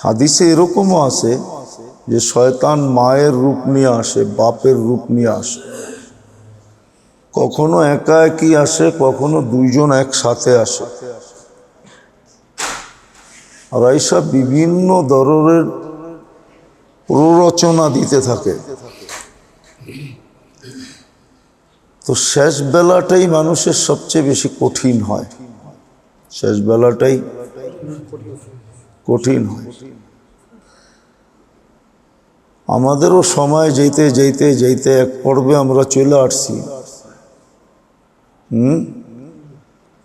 হাদিসে এরকমও আছে যে শয়তান মায়ের রূপ নিয়ে আসে, বাপের রূপ নিয়ে আসে, কখনো একা একই আসে, কখনো দুইজন একসাথে আসে। আর এইসব বিভিন্ন ধরনের প্ররোচনা দিতে থাকে। তো শেষ বেলাটাই মানুষের সবচেয়ে বেশি কঠিন হয়, শেষ বেলাটাই কঠিন হয়। আমাদেরও সময় যেতে যেতে যেতে এক পর্বে আমরা চলে আসছি।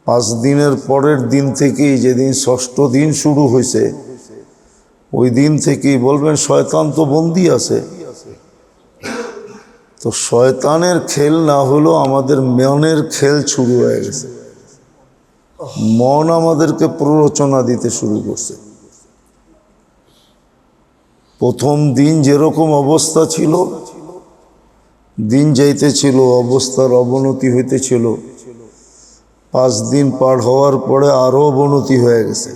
5 দিনের পরের দিন থেকেই, যেদিন 6ষ্ঠ দিন শুরু হয়েছে, ওই দিন থেকেই বলবেন শয়তান তো বন্দী আছে। তো শয়তানের খেল না হলেও আমাদের মনের খেল শুরু হয়ে গেছে। মন আমাদেরকে প্ররোচনা দিতে শুরু করছে। প্রথম দিন যেরকম অবস্থা ছিল, দিন যাইতেছিল, অবস্থার অবনতি হইতেছিল। 5 দিন পার হওয়ার পরে আরো অবনতি হয়ে গেছে।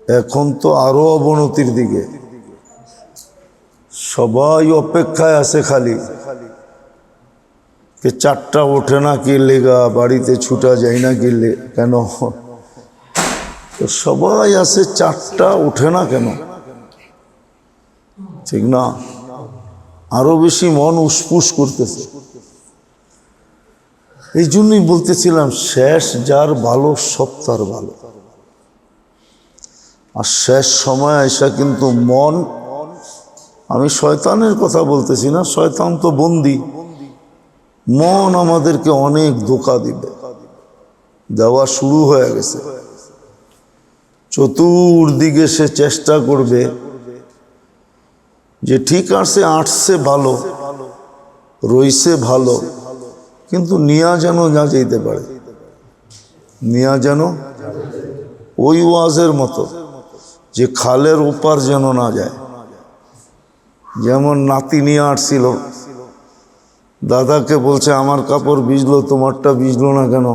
এখন তো আরো অবনতির দিকে। সবাই অপেক্ষায় আছে খালি যে 4টা ওঠে না কি লেগা, বাড়িতে ছুটা যায় না কি কেন, তো সবাই আছে 4টা ওঠে না কেন, ঠিক না? আরো বেশি মন উসপুস করতেছে। এই জন্যই বলতেছিলাম শেষ যার ভালো সব তার ভালো। আর শেষ সময় আইসা কিন্তু মন, আমি শয়তানের কথা বলতেছি না, শয়তান তো বন্দী, মন আমাদেরকে অনেক ধোঁকা দিবে, দেওয়া শুরু হয়ে গেছে। চতুর্দিকে সে চেষ্টা করবে যে ঠিক আছে, আটছে ভালো, রইছে ভালো, কিন্তু নিয়া যেন না যেতে পারে, নিয়া যেন ওই ওয়াজের মতো যে খালের ওপার যেন না যায়। যেমন নাতি নিয়ে আসছিল, দাদাকে বলছে আমার কাপড় ভিজলো, তোমারটা ভিজলো না কেন?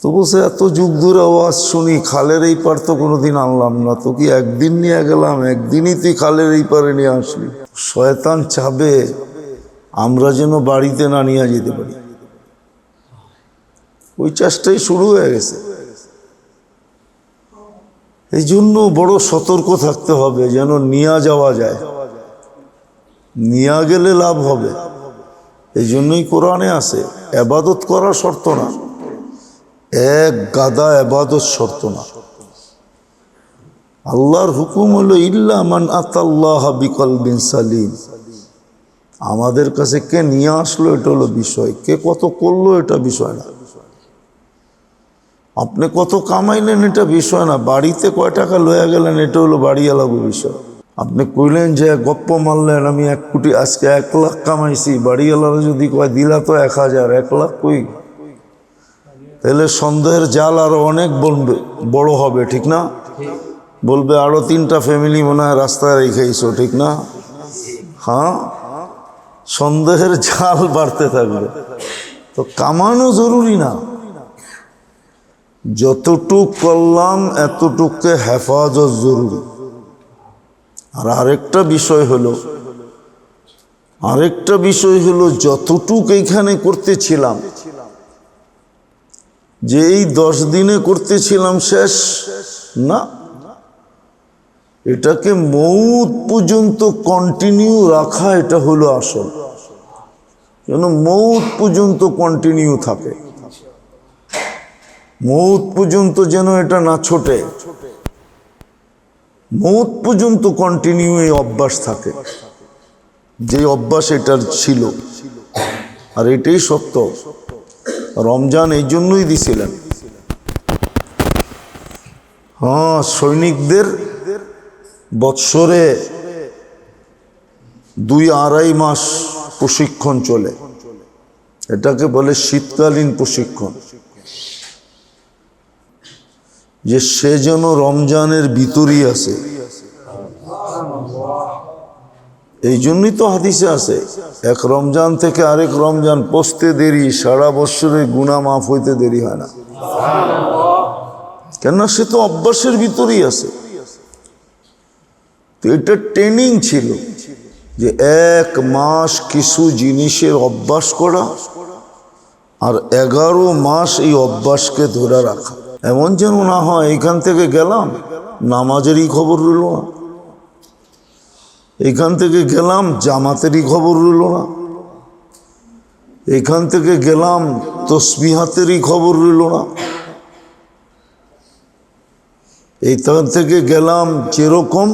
তো বলছে এত যুগ ধরে আওয়াজ শুনি, খালের এই পার তো কোনোদিন আনলাম না, তো কি একদিন নিয়ে গেলাম, একদিনই তুই খালের এই পারে নিয়ে আসলি। শয়তান চাবে আমরা যেন বাড়িতে না নিয়ে যেতে পারি, ওই চেষ্টাই শুরু হয়ে গেছে। এই জন্য বড় সতর্ক থাকতে হবে যেন নিয়ে যাওয়া যায়, নিয়ে গেলে লাভ হবে। এই জন্যই কোরআনে আছে ইবাদত করা শর্ত না, এক গাদা ইবাদত শর্ত না। আল্লাহর হুকুম হলো ইল্লা মান আতাল্লাহ বিকলবিন সালিম। আমাদের কাছে কে নিয়ে আসলো এটা হলো বিষয়, কে কত করলো এটা বিষয় না, আপনি কত কামাইলেন এটা বিষয় না, বাড়িতে কয় টাকা লয়ে গেলেন এটা হলো বাড়িওয়ালাগো বিষয়। আপনি কইলেন যে গপ্প মারলেন আমি 1 কোটি, আজকে 1 লাখ কামাইছি, বাড়িওয়ালারা যদি কয় দিলা তো 1000, 1 লাখ কই, তাহলে সন্দেহের জাল আরো অনেক বড় হবে, ঠিক না? বলবে আরো 3টা ফ্যামিলি মনে হয় রাস্তায় রেখেইছো, ঠিক না? হ্যাঁ, সন্দেহের জাল বাড়তে থাকবে। তো কামানো জরুরি না, যতটুক করলাম এতটুককে হেফাজত জরুরি। আর আরেকটা বিষয় হলো যতটুক এইখানে করতেছিলাম, যে এই 10 দিনে করতেছিলাম শেষ না, এটাকে মৌত পর্যন্ত কন্টিনিউ রাখা, এটা হলো আসল, যেন মৌত পর্যন্ত কন্টিনিউ থাকে, মৌত পর্যন্ত যেন এটা না ছোটে, মৌত পর্যন্ত কন্টিনিউ এই অভ্যাস থাকে, যে অভ্যাস এটার ছিল। আর এটাই সত্য, রমজান এই জন্যই দিছিলেন। হ্যাঁ, সৈনিকদের বৎসরে 2-2.5 মাস প্রশিক্ষণ চলে, এটাকে বলে শীতকালীন প্রশিক্ষণ, যে সে যেন রমজানের ভিতরই আছে। এই জন্যই তো হাদিসে আছে এক রমজান থেকে আরেক রমজান পৌঁছতে দেরি, সারা বৎসরের গুনাহ মাফ হইতে দেরি হয় না। কেননা সে তো অভ্যাসের ভিতরেই আছে। তো এটা ট্রেনিং ছিল যে 1 মাস কিছু জিনিসের অভ্যাস করা আর 11 মাস এই অভ্যাসকে ধরে রাখা। এমন যেন না হয় এখান থেকে গেলাম নামাজেরই খবর রইল না, এখান থেকে গেলাম জামাতেরই খবর রইল না, এখান থেকে গেলাম তসবিহাতেরই খবর রইল না, এইখান থেকে গেলাম যেরকম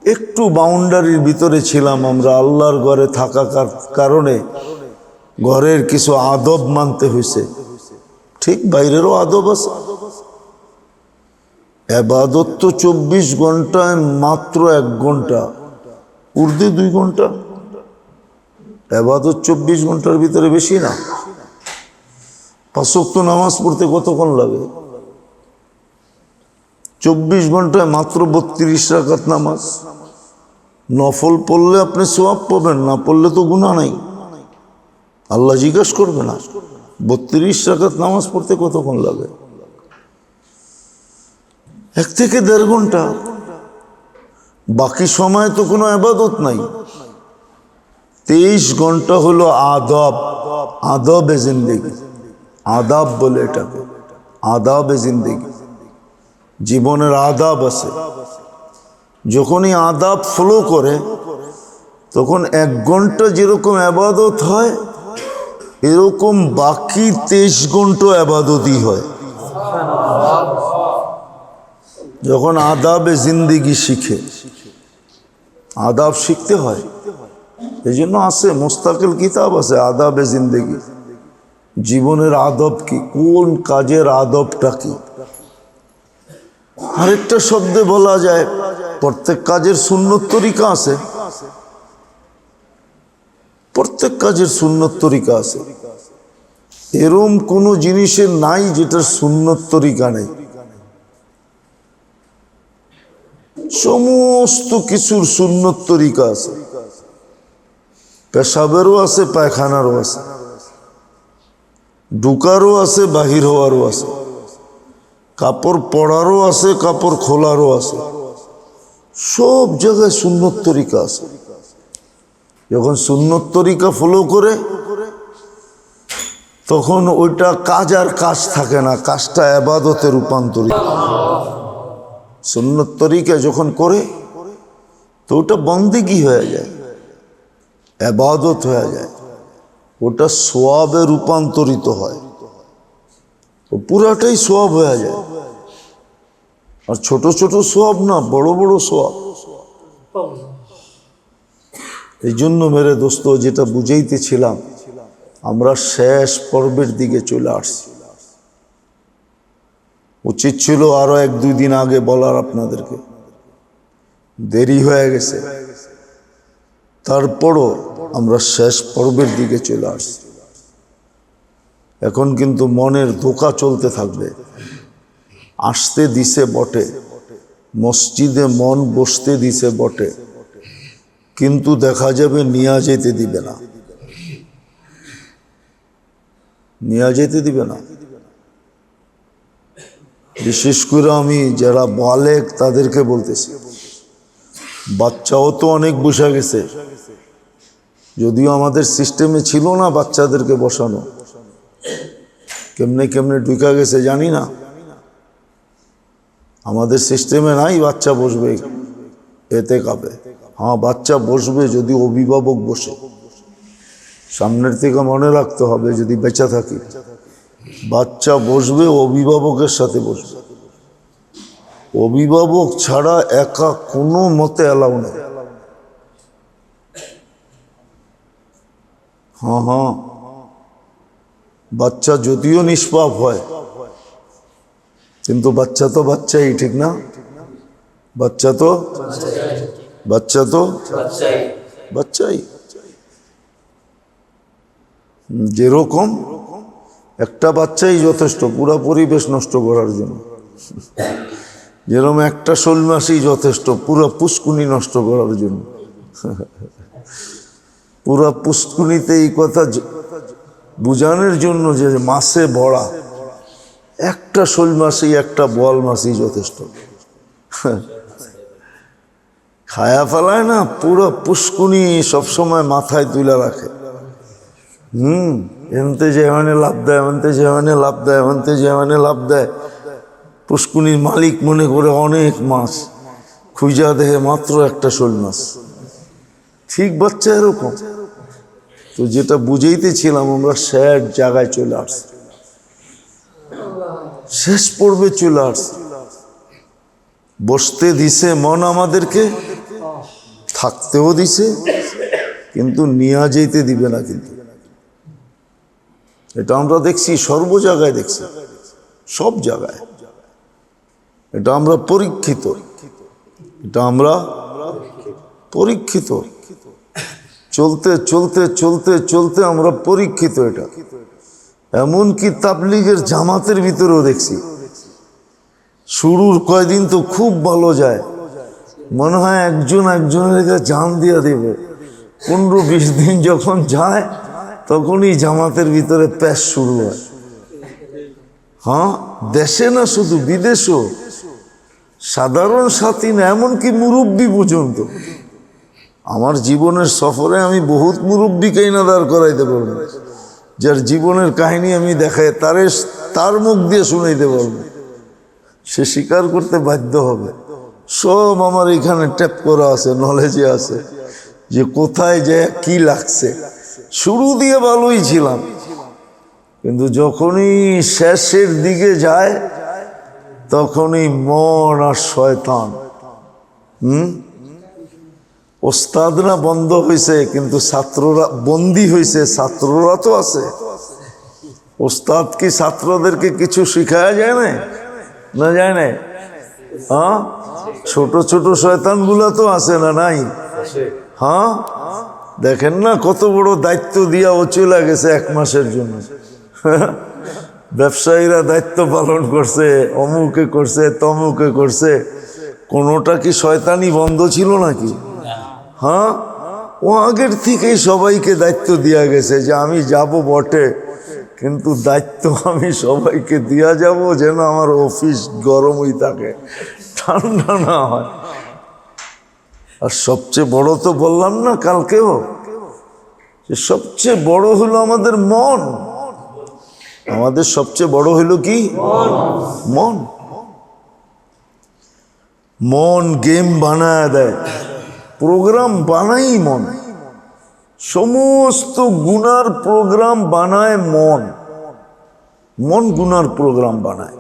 একটু বাউন্ডারির ভিতরে ছিলাম আমরা আল্লাহর ঘরে থাকার কারণে ঘরের কিছু আদব মানতে হয়েছে, ঠিক বাইরেরও আদব আছে। ইবাদত তো 24 ঘন্টায় মাত্র 1 ঘন্টা, উর্দু 2 ঘন্টা, ইবাদত 24 ঘন্টার ভিতরে বেশি না। 5 ওয়াক্ত নামাজ পড়তে কতক্ষণ লাগে? 24 ঘন্টায় মাত্র 32 রাকাত নামাজ। নফল পড়লে আপনি সওয়াব পাবেন, না পড়লে তো গুনাহ নাই, আল্লাহ জিজ্ঞেস করবে না। 32 রাকাত নামাজ পড়তে কতক্ষণ লাগে? 1 থেকে 1.5 ঘন্টা। বাকি সময় তো কোনো ইবাদত নাই। 23 ঘন্টা হলো আদব, আদবে জিন্দেগি, আদাব বলে এটাকে, আদাবে জিন্দেগি, জীবনের আদাব আছে। যখনই আদাব ফলো করে তখন 1 ঘন্টা যেরকম ইবাদত হয় এরকম বাকি 23 ঘন্টা ইবাদতই হয়। যখন আদাবে জিন্দেগি শিখে, আদাব শিখতে হয়, এই জন্য আছে মুস্তাকিল কিতাব আছে আদাবে জিন্দেগি, জীবনের আদব কি, কোন কাজের আদবটা কি। আরেকটা শব্দে বলা যায় প্রত্যেক কাজের সুন্নত তরিকা আছে, প্রত্যেক কাজের সুন্নত তরিকা আছে। এরম কোনো জিনিসের নাই যেটার সুন্নত তরিকা নেই। সমস্ত কিছুর সুন্নত তরিকা আছে। পেশাবেরও আছে, পায়খানারও আছে, ঢুকারও আছে, বাহির হওয়ারও আছে, কাপড় পরারও আছে, কাপড় খোলারও আছে, সব জায়গায় সুন্নত তরিকা আছে। যখন সুন্নত তরিকা ফলো করে তখন ওইটা কাজ আর কাজ থাকে না, কাজটা ইবাদতে রূপান্তরিত। সুন্নত তরিকা যখন করে তো ওটা বন্দেগী হয়ে যায়, ইবাদত হয়ে যায়, ওটা সওয়াবে রূপান্তরিত হয়, ও পুরাটাই সওয়াব হয়ে যায়। আর ছোট ছোট সওয়াব না, বড় বড় সওয়াব। এই জন্য মেরে দোস্ত, যেটা বুঝাইতেছিলাম, আমরা শেষ পর্বের দিকে চলে আসছি। উচিত ছিল আরো 1-2 দিন আগে বলার আপনাদেরকে, দেরি হয়ে গেছে। তারপরও আমরা শেষ পর্বের দিকে চলে আসছি। এখন কিন্তু মনের ধোঁকা চলতে থাকবে। আসতে দিছে বটে, মসজিদে মন বসতে দিছে বটে, কিন্তু দেখা যাবে নিয়ে যেতে দিবে না, নিয়ে যেতে দিবে না। বিশেষ করে আমি যারা বালেক তাদেরকে বলতেছি, বাচ্চাও তো অনেক বসে গেছে, যদিও আমাদের সিস্টেমে ছিল না বাচ্চাদেরকে বসানো, কেমনে কেমনে ঢুকা গেছে জানি না। আমাদের সিস্টেমে নাই বাচ্চা বসবে এতে কাবে। হ্যাঁ, বাচ্চা বসবে যদি অভিভাবক বসে। সামনের থেকে মনে রাখতে হবে, যদি বেঁচে থাকি, বাচ্চা বসবে অভিভাবকের সাথে বসবে। অভিভাবক ছাড়া একা কোনো মতে অ্যালাউ নেই। হ্যাঁ হ্যাঁ, বাচ্চা যদিও নিষ্পাপ হয়, কিন্তু বাচ্চা তো বাচ্চাই, ঠিক না? বাচ্চা তো বাচ্চাই। যেরকম একটা বাচ্চাই যথেষ্ট পুরা পরিবেশ নষ্ট করার জন্য, যেরকম একটা শোল মাসই যথেষ্ট পুরা পুষ্কুনি নষ্ট করার জন্য। পুরা পুষ্কুনিতে এই কথা বুঝানোর জন্য যে মাছে ভরা একটা শোল মাসই, একটা বোয়াল মাছই যথেষ্ট। খায়া ফেলায় না, পুরো পুষ্কুনি সবসময় মাথায় তুলে রাখে। এমতে যেখানে লাভ দেয়, এমতে যেখানে লাভ দেয়, এমতে যেখানে লাভ দেয়। পুষ্কুনির মালিক মনে করে অনেক মাছ, খুঁজা দেহে মাত্র একটা শোল মাছ। ঠিক বাচ্চা এরকম। তো যেটা বুঝাইতেছিলাম, আমরা শেষ জায়গায় চলে আসছি, শেষ পর্বে চলে আসছি। বসতে দিছে মন আমাদেরকে, থাকতেও দিছে, কিন্তু নিয়ে যেতে দিবে না। কিন্তু এটা আমরা দেখছি, সর্ব জায়গায় দেখছি, সব জায়গায়। এটা আমরা পরীক্ষিত, এটা আমরা পরীক্ষিত। চলতে চলতে চলতে চলতে আমরা পরীক্ষিত। এটা এমনকি তাবলীগের জামাতের ভিতরেও দেখছি, শুরুর কয়দিন তো খুব ভালো যায়, মনে হয় একজন একজনের কাছে জান দিয়া দেবে। 15-20 দিন যখন যায়, তখনই জামাতের ভিতরে প্যাস শুরু হয়। হ্যাঁ, দেশে না শুধু বিদেশেও, সাধারণ সাথী না, এমনকি মুরব্বী পর্যন্ত। আমার জীবনের সফরে আমি বহুত মুরব্বীকে না দাঁড় করাইতে পারবো, যার জীবনের কাহিনী আমি দেখাই তার মুখ দিয়ে শুনাইতে পারবো। সে স্বীকার করতে বাধ্য হবে। সব আমার এখানে ট্যাপ করা আছে, নলেজে আছে, যে কোথায় যে কি লাগছে। শুরু দিয়ে ভালোই ছিলাম, কিন্তু যখনই শেষের দিকে যায়, তখনই মন আর শয়তান। ওস্তাদরা বন্ধ হয়েছে, কিন্তু ছাত্ররা বন্দী হয়েছে। ছাত্ররা তো আছে। ওস্তাদ কি ছাত্রদেরকে কিছু শিখায়া যায় না? না যায় না? হ্যাঁ, ছোট ছোট শয়তান গুলা তো আছে না? নাই? হ্যাঁ, দেখেন না কত বড় দায়িত্ব দিয়া ও চলে গেছে 1 মাসের জন্য। ব্যবসায়ীরা দায়িত্ব পালন করছে, অমুকে করছে, তমুকে করছে। কোনোটা কি শয়তানি বন্ধ ছিল নাকি? হ্যাঁ, ও আগের থেকেই সবাইকে দায়িত্ব দিয়া গেছে যে আমি যাব বটে, কিন্তু দায়িত্ব আমি সবাইকে দিয়া যাব যেন আমার অফিস গরমই থাকে, ঠান্ডা না হয়। আর সবচেয়ে বড় তো বললাম না কালকেও, যে সবচেয়ে বড় হলো আমাদের মন। আমাদের সবচেয়ে বড় হলো কি? মন। মন গেম বানায় দেয়, প্রোগ্রাম বানাই মন। সমস্ত গুনার প্রোগ্রাম বানায় মন। মন গুনার প্রোগ্রাম বানায়,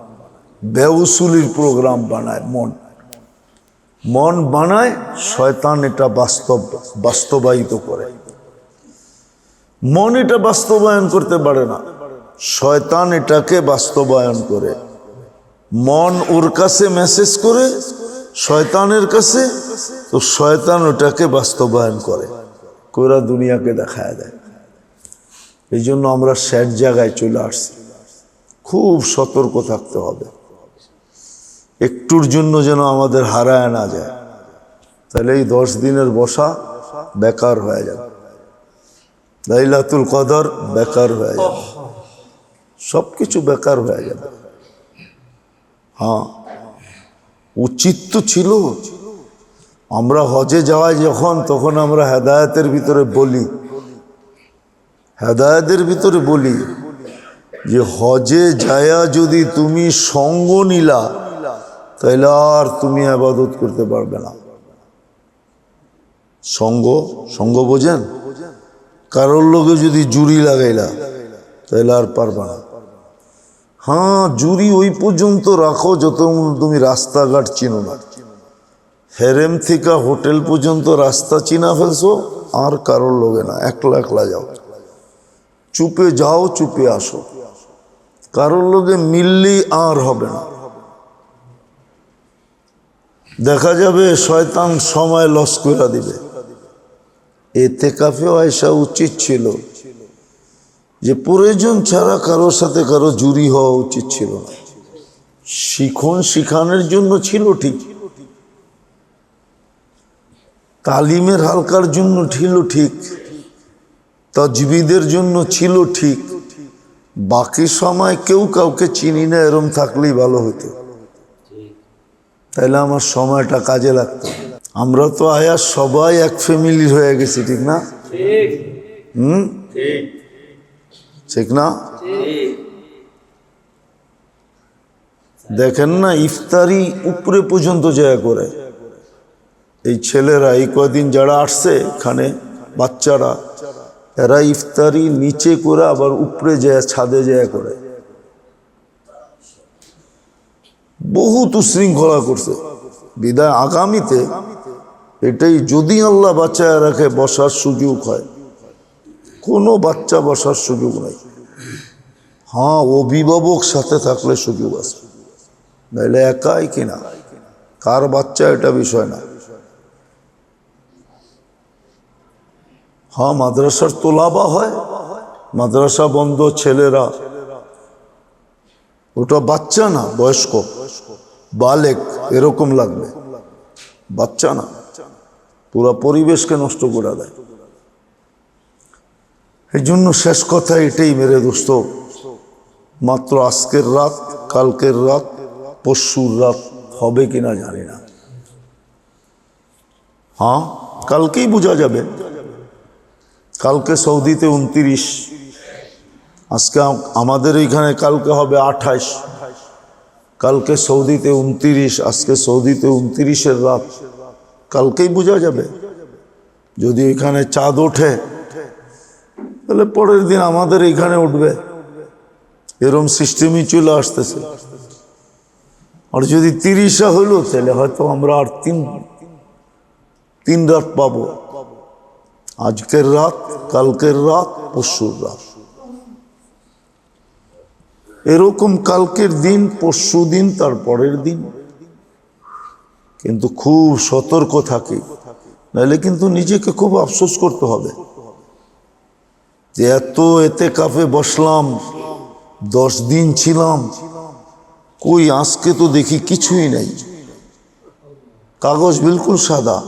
বেউসুলির প্রোগ্রাম বানায় মন। মন বানায়, শয়তান এটা বাস্তবায়িত করে। মন এটা বাস্তবায়ন করতে পারে না, শয়তান এটাকে বাস্তবায়ন করে। মন ওর কাছে মেসেজ করে শয়তানের কাছে, তো শয়তান ওটাকে বাস্তবায়ন করে, কইরা দুনিয়াকে দেখায় দেয়। এই জন্য আমরা শেষ জায়গায় চলে আসছি। খুব সতর্ক থাকতে হবে, একটুর জন্য যেন আমাদের হারায় না যায়। তাহলে এই 10 দিনের বসা বেকার হয়ে যাবে, লাইলাতুল কদর বেকার হয়ে যাবে, সবকিছু বেকার হয়ে যাবে। হ্যাঁ, উচিত তো ছিল আমরা হজে যাওয়ায় যখন, তখন আমরা হেদায়েতের ভিতরে বলি, হেদায়েতের ভিতরে বলি যে হজে যায়া যদি তুমি সঙ্গ নিলা, তাহলে আর তুমি ইবাদত করতে পারবে না। সঙ্গ বোঝেন? কারোর লোকে যদি জুড়ি লাগাইলা, তাহলে আর পারবে না। হ্যাঁ, জুড়ি ওই পর্যন্ত রাখো যত তুমি রাস্তাঘাট চিনো না। হেরেম থেকে হোটেল পর্যন্ত রাস্তা চিনা ফেলছো, আর কারোর লোকে না, একলা একলা যাও, চুপে যাও, চুপে আসো। কারোর লোকে মিললেই আর হবে না। দেখা যাবে শয়তান সময় লস করে দিবে। এতেকাফে আয়সা উচিত ছিল যে প্রয়োজন ছাড়া কারোর সাথে কারো জুড়ি হওয়া উচিত ছিল না। শিখানোর জন্য ছিল ঠিক, তালিমের হালকার জন্য ছিল ঠিক, তাজবিদের জন্য ছিল ঠিক। বাকি সময় কেউ কাউকে চিনি না, এরম থাকলেই ভালো হতো, তাইলে আমার সময়টা কাজে লাগতো। আমরা তো আয়া সবাই এক ফ্যামিলির হয়ে গেছি, ঠিক না? ঠিক না? দেখেন না, ইফতারি উপরে পর্যন্ত জায়গা করে এই ছেলেরা, এই কয়দিন যারা আসছে এখানে বাচ্চারা, এরা ইফতারি নিচে করে আবার উপরে যায়, ছাদে যায় করে। বহুত উশৃঙ্খলা করছে। বিদায় আগামীতে এটাই যদি আল্লাহ বাচ্চায় রাখে, বসার সুযোগ হয়, কোনো বাচ্চা বসার সুযোগ নাই। হ্যাঁ, অভিভাবক সাথে থাকলে সুযোগ আছে, নাহলে একাই কিনা কার বাচ্চা এটা বিষয় না। হ্যাঁ, মাদ্রাসার তোলাবা হয়, মাদ্রাসা বন্ধ, ছেলেরা, ওটা বাচ্চা না, বয়স্ক বালেক এরকম লাগবে, বাচ্চা না, পুরো পরিবেশকে নষ্ট করে দেয়। এই জন্য শেষ কথা এটাই মেরে দোস্ত, মাত্র আজকের রাত, কালকের রাত, পরশুর রাত হবে কিনা জানি না। হ্যাঁ, কালকেই বোঝা যাবে। কালকে সৌদিতে 29, আজকে আমাদের এইখানে কালকে হবে 28, কালকে সৌদিতে 29, আজকে সৌদিতে 29-এর রাত, কালকেই বোঝা যাবে। যদি এখানে চাঁদ ওঠে তাহলে পরের দিন আমাদের এইখানে উঠবে, এরম সিস্টেমই চলে আসতেছে। আর যদি 30 হইলো তাহলে হয়তো আমরা আর তিন রাত পাবো, আজকের রাত, কালকের রাত, পরশুর রাত, এরকম কালকের দিন, পরশু দিন, তার পরের দিন। কিন্তু খুব সতর্ক থাকি, নাহলে কিন্তু নিজেকে খুব আফসোস করতে হবে যে এত এতেকাফে বসলাম, 10 দিন ছিলাম, কই আজকে তো দেখি কিছুই নাই, কাগজ বিলকুল সাদা,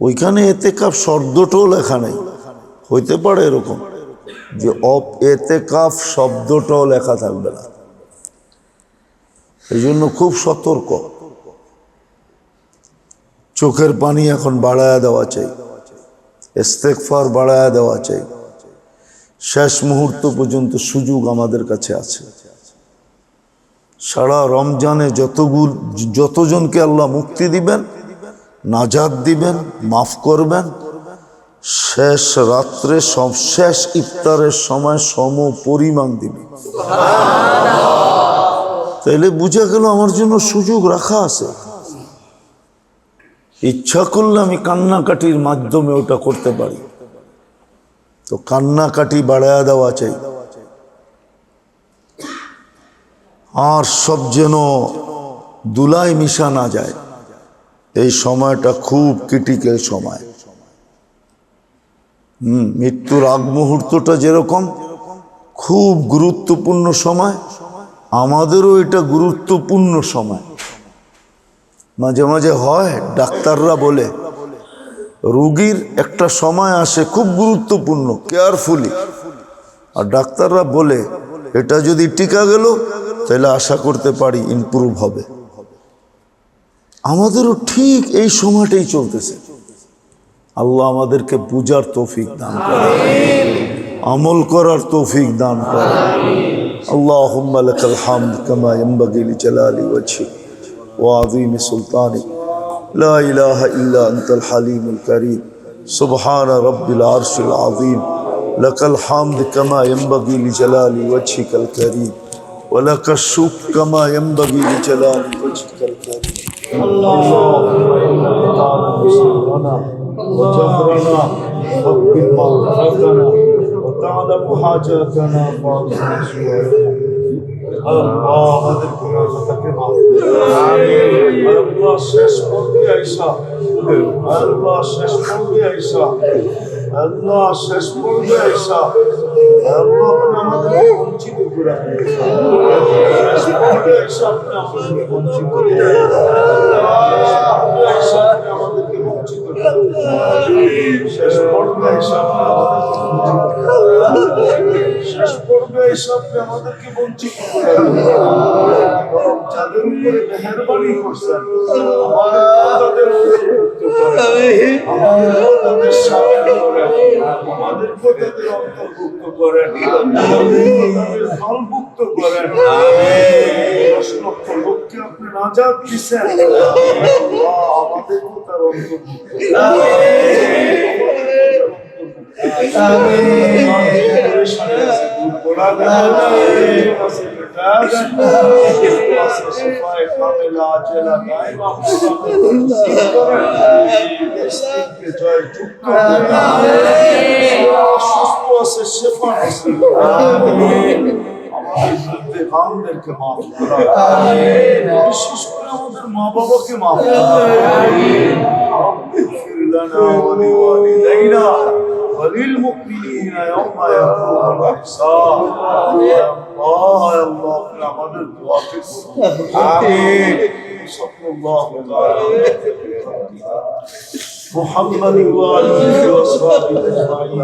ওইখানে এতেকাফ শব্দটাও লেখা নেই। হইতে পারে এরকম যে এতেকাফ শব্দটাও লেখা থাকবে না। এই জন্য খুব সতর্ক, চোখের পানি এখন বাড়ায়া দেওয়া চাই, ইস্তেগফার বাড়ায়া দেওয়া চাই। শেষ মুহূর্ত পর্যন্ত সুযোগ আমাদের কাছে আছে। সারা রমজানে যতজনকে আল্লাহ মুক্তি দিবেন, নাজাত দিবেন, মাফ করবেন, শেষ রাত্রে শেষ ইফতারের সময় সম পরিমাণ দিবেন। তাইলে বুঝা গেল আমার জন্য সুযোগ রাখা আছে। ইচ্ছা করলে আমি কান্নাকাটির মাধ্যমে ওটা করতে পারি, তো কান্নাকাটি বাড়ায়া দেওয়া চাই। আর সব যেন দুলায় মিশা না যায়। এই সময়টা খুব ক্রিটিক্যাল সময়। মৃত্যুর আগ মুহূর্তটা যেরকম খুব গুরুত্বপূর্ণ সময়, আমাদেরও এটা গুরুত্বপূর্ণ সময়। মাঝে মাঝে হয়, ডাক্তাররা বলে রোগীর একটা সময় আসে খুব গুরুত্বপূর্ণ, কেয়ারফুলি, আর ডাক্তাররা বলে এটা যদি টিকা গেল তাহলে আশা করতে পারি ইমপ্রুভ হবে। আমাদেরও ঠিক এই সময়টাই চলতেছে। আল্লাহ আমাদেরকে বুঝার তৌফিক দান করে, আমল করার তৌফিক দান করে। আল্লাহুম্মা লাকাল হামদ কামা ইয়ানবাগি লিজালালি ওয়াজহিক ওয়া আযীমি সুলতানিক লা ইলাহা ইল্লা আনতাল হালিমুল কারীম সুবহানা রাব্বিল আরশিল আযীম লাকাল হামদ কামা ইয়ানবাগি লিজালালি ওয়াজহিকাল কারীম ওয়া লাকাশ শুকর কামা ইয়ানবাগি লিজালালি ওয়াজহিকাল কারীম। আল্লাহুম্মা ইন্নাকা তা'লামু সিররানা ওয়া জাহরানা ওয়াগফির মা ওয়াতানা ওয়া তা'লামু হাজাতানা ফা'তিনা সুবহানাকা। আল্লাহ আমাদের গুনাহটাকে মাফ করুন। আমিন। আল্লাহ শেষ পর্বে আইসা, আল্লাহ শেষ পর্বে আইসা, আল্লাহ শেষ পর্বে আইসা, আল্লাহ আমাদেরকে বঞ্চিত করে দিয়েছেন। শেষ পর্বে আইসা আপনি আমাদেরকে বঞ্চিত করে দিয়েছেন। আমাদেরকে বঞ্চিত করে দিয়েছেন। শেষ পর্বে আইসা আপনি শেষ পর্বে আইসা আপনি আমাদেরকে বঞ্চিত করে দিয়েছেন। যাদের উপরে মেহেরবানি করছেন, আমাদের যোগ্যতাদের অন্তর্ভুক্ত করেন, যোগ্যতাদের দলভুক্ত করেন। 10 লক্ষ লোককে আপনি নাজাত দিচ্ছেন, আমাদের তার অন্তর্ভুক্ত আমাদেরকে মাফ করা, বিশেষ করে আমাদের মা বাবাকে মাফ করা। اغفر لنا ولوالدينا وللمؤمنين يوم يقوم الحساب. يا الله يا الله اغفر আমাদের দোয়াকে আমিন। সাল্লাল্লাহু তাআলা محمد وآله وصحبه أجمعين.